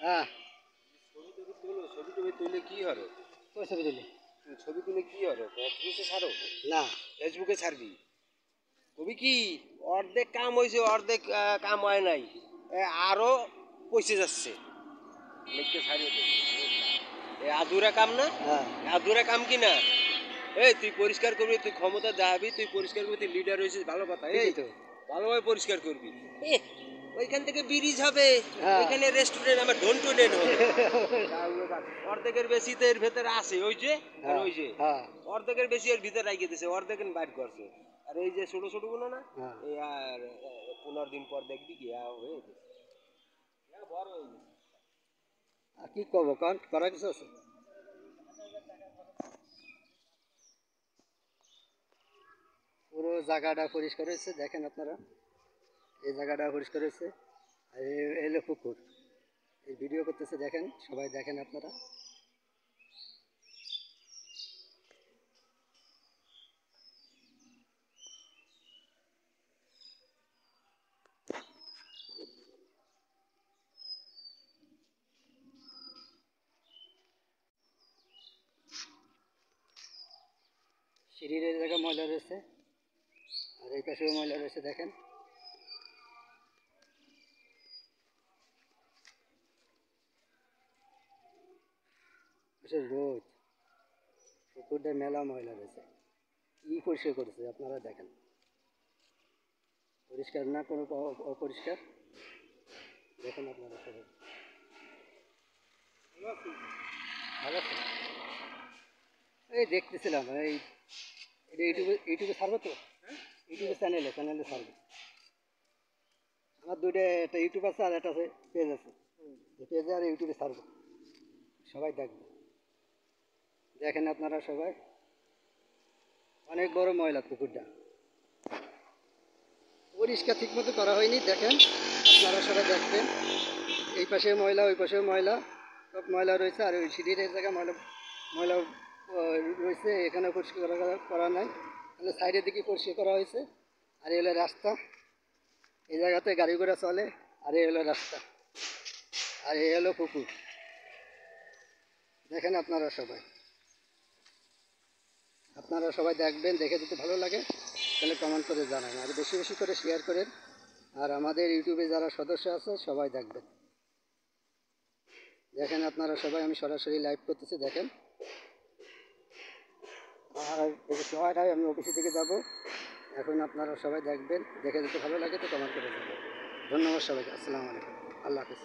হ্যাঁ। ছবি টবি তুলো, ছবি টবি তুলে কি হলো? কই ছবি তুলি? ছবি তুলে কি হলো? ফেসবুকে ছাড়ো? না। ফেসবুকে ছাড়বি? কবি কি অর্ধেক কাম হয়েছে, অর্ধেক কাম হয় নাই, আরো পয়সে যাচ্ছে। লিখকে ছাড়িয়ে দেবে। এ আধুরা কাম না? হ্যাঁ। আধুরা কাম কি না? এই তুই পরিষ্কার করবি, তুই ক্ষমতা দেখাবি, তুই পরিষ্কার করবি, তুই লিডার হয়েছিস, ভালো কথা। এই ঠিকই তো। ভালোভাবে পরিষ্কার করবি। ওইখান থেকে ব্রিজ হবে, হ্যাঁ। ওইখানে রেস্টুরেন্ট, আমার ডন্টু ডেন হবে। অর্ধেকের বেশি তো এর ভেতরে আছে, ওই যে আর হ্যাঁ। ওই যে হ্যাঁ। অর্ধেকের বেশি এর ভিতরে রাখিয়ে দিছে, অর্ধেক বাইর করছে। আর এই যে ছোট ছোট গুলো না, হ্যাঁ। এই আর 15 দিন পর দেখবি কি হয়ে গেছে, বড় হয়ে গেছে। আর কি করবো কারণ করার কিছু আছে? পুরো জায়গাটা পরিষ্কার হয়েছে, দেখেন আপনারা। এই জায়গাটা পরিষ্কার হয়েছে। আর এই হলো পুকুর। এই ভিডিও করতেছে, দেখেন সবাই, দেখেন আপনারা। সিঁড়ির এই জায়গায় ময়লা রয়েছে, আর এই পাশেও ময়লা রয়েছে, দেখেন। রোদ, পুকুরটা মেলা ময়লা রয়েছে। কি পরিষ্কার করেছে আপনারা দেখেন। পরিষ্কার না, কোনো অপরিষ্কার, দেখেন আপনারা সবাই। ভালো আছে? এই দেখতেছিলাম, এই এটা ইউটিউবে ছাড়বো তো, ইউটিউবে চ্যানেলে ছাড়বো। আমার দুইটা, একটা ইউটিউব আছে আর একটা পেজ আছে। পেজে আর ইউটিউবে ছাড়বো, সবাই দেখবে। দেখেন আপনারা সবাই, অনেক বড় ময়লা পুকুরটা, পরিষ্কার ঠিক মতো করা হয়নি। দেখেন আপনারা সবাই দেখবেন, এই পাশে ময়লা, ওই পাশেও ময়লা, সব ময়লা রয়েছে। আর ওই সিঁড়ির এই জায়গায় ময়লা ময়লা রয়েছে, এখানে পরিষ্কার করা নাই, তাহলে সাইডের দিকে পরিষ্কার করা হয়েছে। আর এই হলো রাস্তা, এই জায়গাতে গাড়ি ঘোড়া চলে। আর এই হলো রাস্তা, আর এই হলো পুকুর। দেখেন আপনারা সবাই, আপনারা সবাই দেখবেন। দেখে যদি ভালো লাগে তাহলে কমেন্ট করে জানান, আর বেশি বেশি করে শেয়ার করেন। আর আমাদের ইউটিউবে যারা সদস্য আছে সবাই দেখবেন। দেখেন আপনারা সবাই, আমি সরাসরি লাইভ করতেছি, দেখেন। আর বেশি সময় নাই, আমি অফিসে থেকে যাব এখন। আপনারা সবাই দেখবেন, দেখে যদি ভালো লাগে তো কমেন্ট করে যাবেন। ধন্যবাদ সবাইকে। আসসালামু আলাইকুম, আল্লাহ হাফিজ।